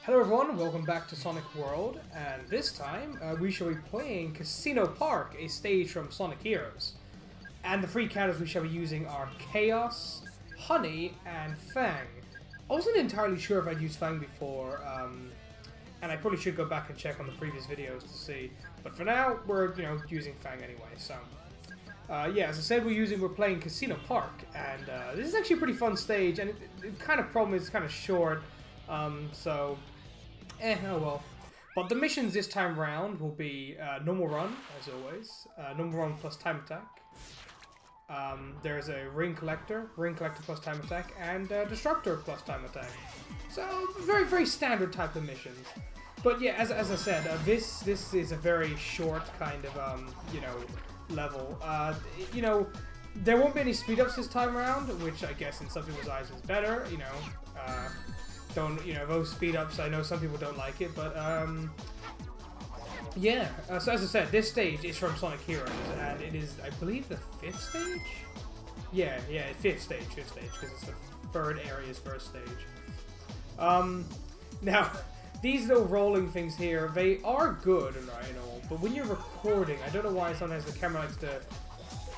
Hello everyone, welcome back to Sonic World, and this time we shall be playing Casino Park, a stage from Sonic Heroes. And the three characters we shall be using are Chaos, Honey, and Fang. I wasn't entirely sure if I'd used Fang before, and I probably should go back and check on the previous videos to see. But for now, we're using Fang anyway. So yeah, as I said, we're playing Casino Park, and this is actually a pretty fun stage. And it kind of problem is it's kind of short, so. Oh well. But the missions this time round will be normal run, as always. Normal run plus time attack. There's a ring collector plus time attack, and destructor plus time attack. So very, very standard type of missions. But yeah, as I said, this is a very short kind of level. There won't be any speed ups this time around, which I guess in some people's eyes is better. Those speed ups, I know some people don't like it, but yeah. So as I said, this stage is from Sonic Heroes, and it is, I believe, the 5th stage? Yeah, 5th stage, because it's the third area's first stage. Now, these little rolling things here, they are good and all, but when you're recording, I don't know why sometimes the camera likes to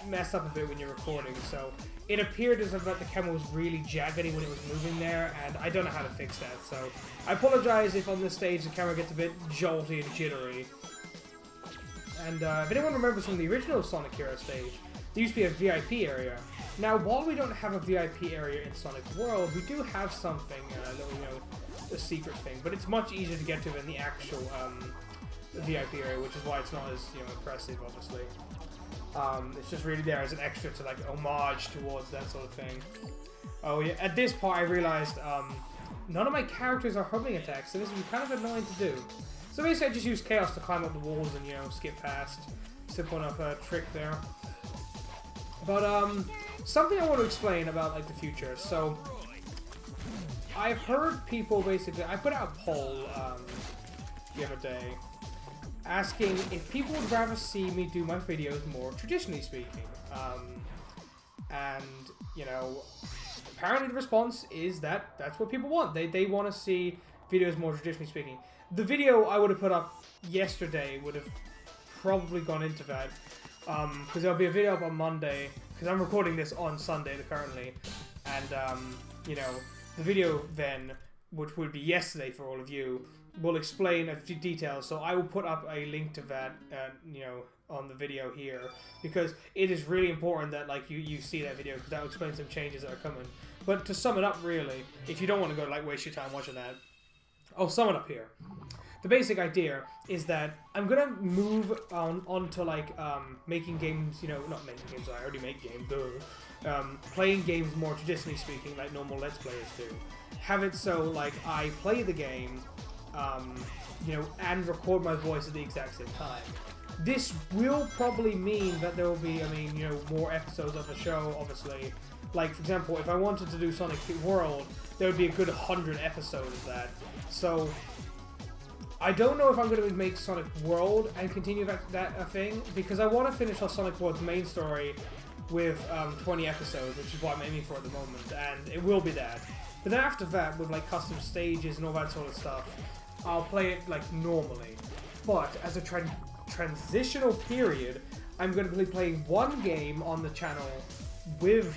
mess up a bit when you're recording, so it appeared as if the camera was really jaggedy when it was moving there, and I don't know how to fix that, so I apologize if on this stage the camera gets a bit jolty and jittery. And if anyone remembers from the original Sonic Hero stage, there used to be a VIP area. Now, while we don't have a VIP area in Sonic World, we do have something, a secret thing, but it's much easier to get to than the actual VIP area, which is why it's not as impressive, obviously. It's just really there as an extra to homage towards that sort of thing. Oh yeah, at this part I realized none of my characters are homing attacks, so this is kind of annoying to do. So basically I just use Chaos to climb up the walls and skip past. Simple enough trick there. But something I want to explain about the future. So I've heard people basically, I put out a poll the other day asking if people would rather see me do my videos more traditionally speaking. Apparently the response is that that's what people want. They want to see videos more traditionally speaking. The video I would have put up yesterday would have probably gone into that. Because there'll be a video up on Monday, because I'm recording this on Sunday currently. And, the video then, which would be yesterday for all of you, will explain a few details, so I will put up a link to that, on the video here, because it is really important that you see that video, because that will explain some changes that are coming. But to sum it up, really, if you don't want to go waste your time watching that, I'll sum it up here. The basic idea is that I'm gonna move on to making games, not making games, I already make games, playing games more traditionally speaking, like normal Let's Players do. Have it so I play the game, and record my voice at the exact same time. This will probably mean that there will be, more episodes of the show, obviously. For example, if I wanted to do Sonic World, there would be a good 100 episodes of that. So, I don't know if I'm going to make Sonic World and continue that thing, because I want to finish off Sonic World's main story with 20 episodes, which is what I'm aiming for at the moment, and it will be that. But then after that, with custom stages and all that sort of stuff, I'll play it normally. But as a transitional period, I'm going to be playing one game on the channel with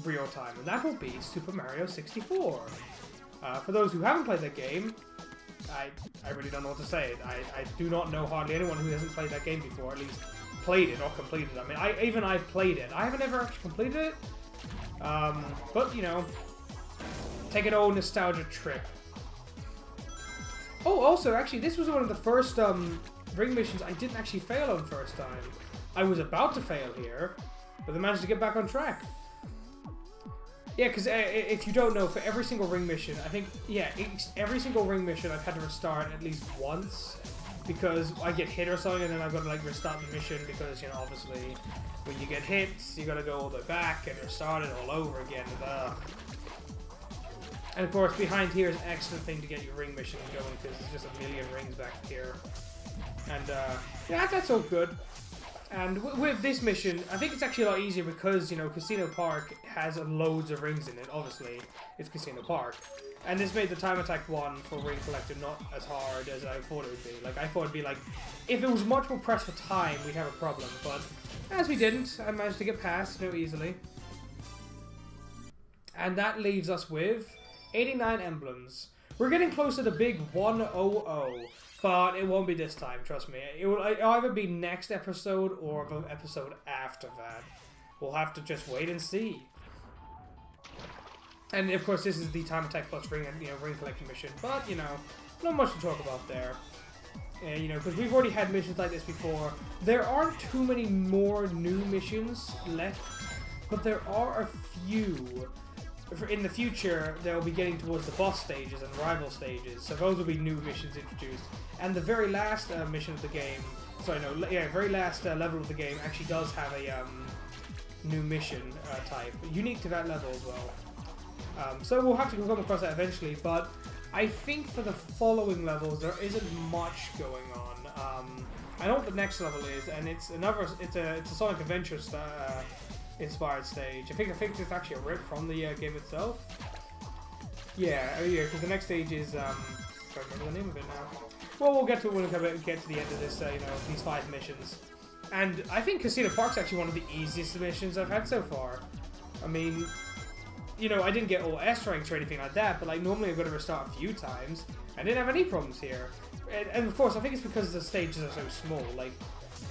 real time, and that will be Super Mario 64. For those who haven't played that game, I really don't know what to say. I do not know hardly anyone who hasn't played that game before, at least played it or completed it. I've played it. I haven't ever actually completed it, but take an old nostalgia trip. Oh, also, actually, this was one of the first ring missions I didn't actually fail on first time. I was about to fail here, but I managed to get back on track. Yeah, because if you don't know, for every single ring mission, I think, every single ring mission I've had to restart at least once, because I get hit or something, and then I've got to restart the mission, because, obviously, when you get hit, you got to go all the way back and restart it all over again. And of course, behind here is an excellent thing to get your ring missions going, because there's just a million rings back here. And, yeah, that's all good. And with this mission, I think it's actually a lot easier because, you know, Casino Park has loads of rings in it. Obviously, it's Casino Park. And this made the time attack one for Ring Collector not as hard as I thought it would be. Like, I thought it'd be like, if it was much more pressed for time, we'd have a problem. But as we didn't, I managed to get past, you know, easily. And that leaves us with 89 emblems. We're getting closer to big 100. But it won't be this time, trust me. It will either be next episode or the episode after that. We'll have to just wait and see. And of course, this is the time attack plus ring collecting mission. But you know, not much to talk about there. You know, because we've already had missions like this before. There aren't too many more new missions left, but there are a few. In the future, they'll be getting towards the boss stages and rival stages, so those will be new missions introduced. And the very last mission of the game, very last level of the game actually does have a new mission type, unique to that level as well. So we'll have to come across that eventually, but I think for the following levels, there isn't much going on. I know what the next level is, and it's a Sonic Adventure inspired stage. I think it's actually a rip from the game itself. Yeah, because the next stage is I can't remember the name of it now. Well, we'll get to it when we get to the end of this. These 5 missions, and I think Casino Park's actually one of the easiest missions I've had so far. I mean, you know, I didn't get all S ranks or anything like that, but like normally I've got to restart a few times. I didn't have any problems here, and of course I think it's because the stages are so small. Like,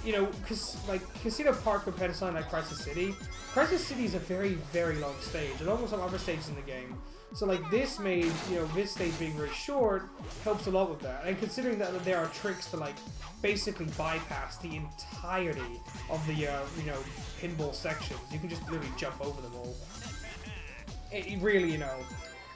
you know, because like Casino Park compared to something like Crisis City is a very, very long stage, along with some other stages in the game. So like this made, you know, this stage being very short helps a lot with that. And considering that there are tricks to like basically bypass the entirety of the pinball sections, you can just literally jump over them all. It really, you know,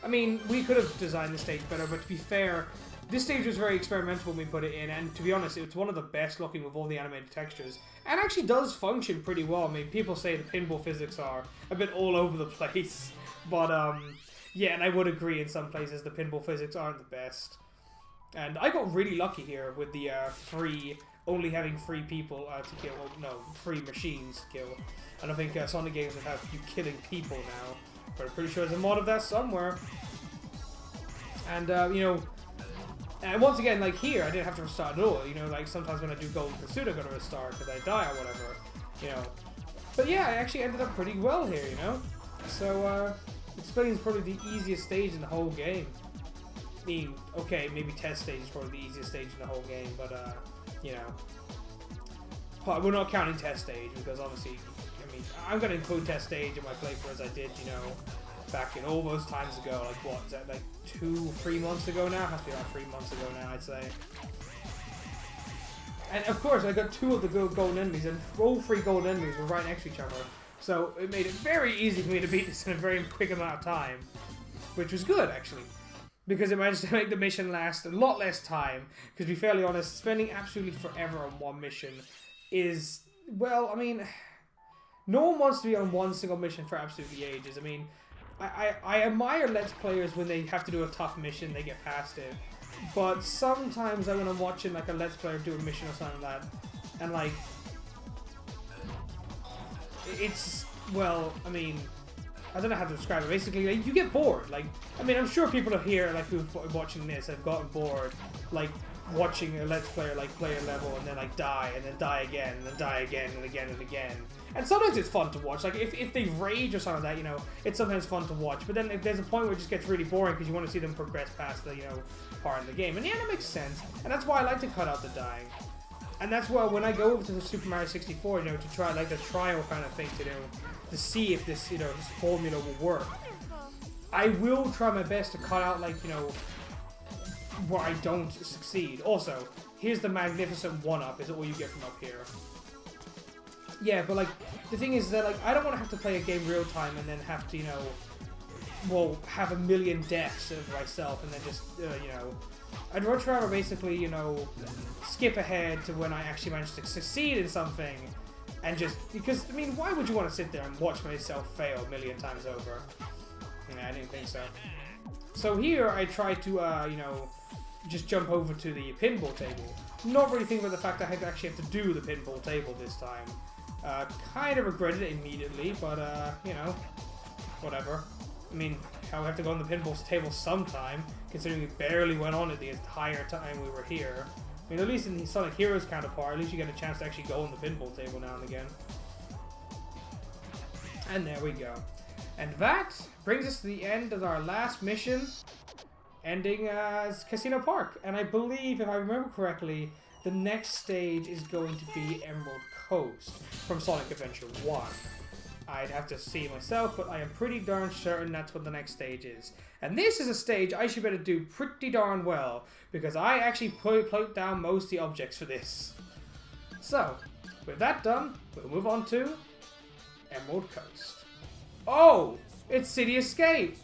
I mean, we could have designed the stage better, but to be fair, this stage was very experimental when we put it in, and to be honest, it's one of the best looking with all the animated textures, and actually does function pretty well. I mean, people say the pinball physics are a bit all over the place, but yeah, and I would agree in some places the pinball physics aren't the best. And I got really lucky here with the only having 3 people to kill, well, no, 3 machines to kill. I don't think Sonic games would have you killing people now, but I'm pretty sure there's a mod of that somewhere. And, you know, and once again, like here, I didn't have to restart at all. You know, like sometimes when I do Golden Pursuit, I'm going to restart because I die or whatever, you know. But yeah, I actually ended up pretty well here, you know. So, explains probably the easiest stage in the whole game. I mean, okay, maybe test stage is probably the easiest stage in the whole game, but, you know. We're not counting test stage because obviously, I mean, I'm going to include test stage in my playthrough as I did, you know, back in all those times ago. Like, what, is that like 2-3 months ago now? Has to be like 3 months ago now, I'd say. And of course, I got 2 of the golden enemies, and all 3 golden enemies were right next to each other. So it made it very easy for me to beat this in a very quick amount of time, which was good, actually. Because it managed to make the mission last a lot less time. Because to be fairly honest, spending absolutely forever on one mission is, well, I mean, no one wants to be on one single mission for absolutely ages. I mean, I admire Let's Players when they have to do a tough mission, they get past it. But sometimes when I'm watching like a Let's Player do a mission or something like that, and like, it's, well, I mean, I don't know how to describe it. Basically, like, you get bored. Like, I mean, I'm sure people here, like, who've watching this have gotten bored, like, watching a Let's Player, like, play a level and then, like, die, and then die again, and then die again, and again, and again. And sometimes it's fun to watch. Like, if they rage or something like that, you know, it's sometimes fun to watch. But then if there's a point where it just gets really boring because you want to see them progress past the, you know, part of the game. And yeah, that makes sense. And that's why I like to cut out the dying. And that's why when I go over to the Super Mario 64, you know, to try, like, the trial kind of thing to do, to see if this, you know, this formula will work, I will try my best to cut out, like, you know, where I don't succeed. Also, here's the magnificent one-up, is all you get from up here. Yeah, but, like, the thing is that, like, I don't want to have to play a game real time and then have to, you know, well, have a million deaths of myself and then just, you know, I'd much rather basically, you know, skip ahead to when I actually manage to succeed in something. And just, because, I mean, why would you want to sit there and watch myself fail a million times over? Yeah, I didn't think so. So here, I try to, you know, just jump over to the pinball table. Not really thinking about the fact that I actually have to do the pinball table this time. Kind of regretted it immediately, but, you know, whatever. I mean, I'll have to go on the pinball table sometime, considering we barely went on it the entire time we were here. I mean, at least in the Sonic Heroes counterpart, at least you get a chance to actually go on the pinball table now and again. And there we go. And that brings us to the end of our last mission, ending as Casino Park. And I believe, if I remember correctly, the next stage is going to be Emerald Coast from Sonic Adventure 1. I'd have to see myself, but I am pretty darn certain that's what the next stage is. And this is a stage I should better do pretty darn well, because I actually put down most of the objects for this. So, with that done, we'll move on to Emerald Coast. Oh! It's City Escape!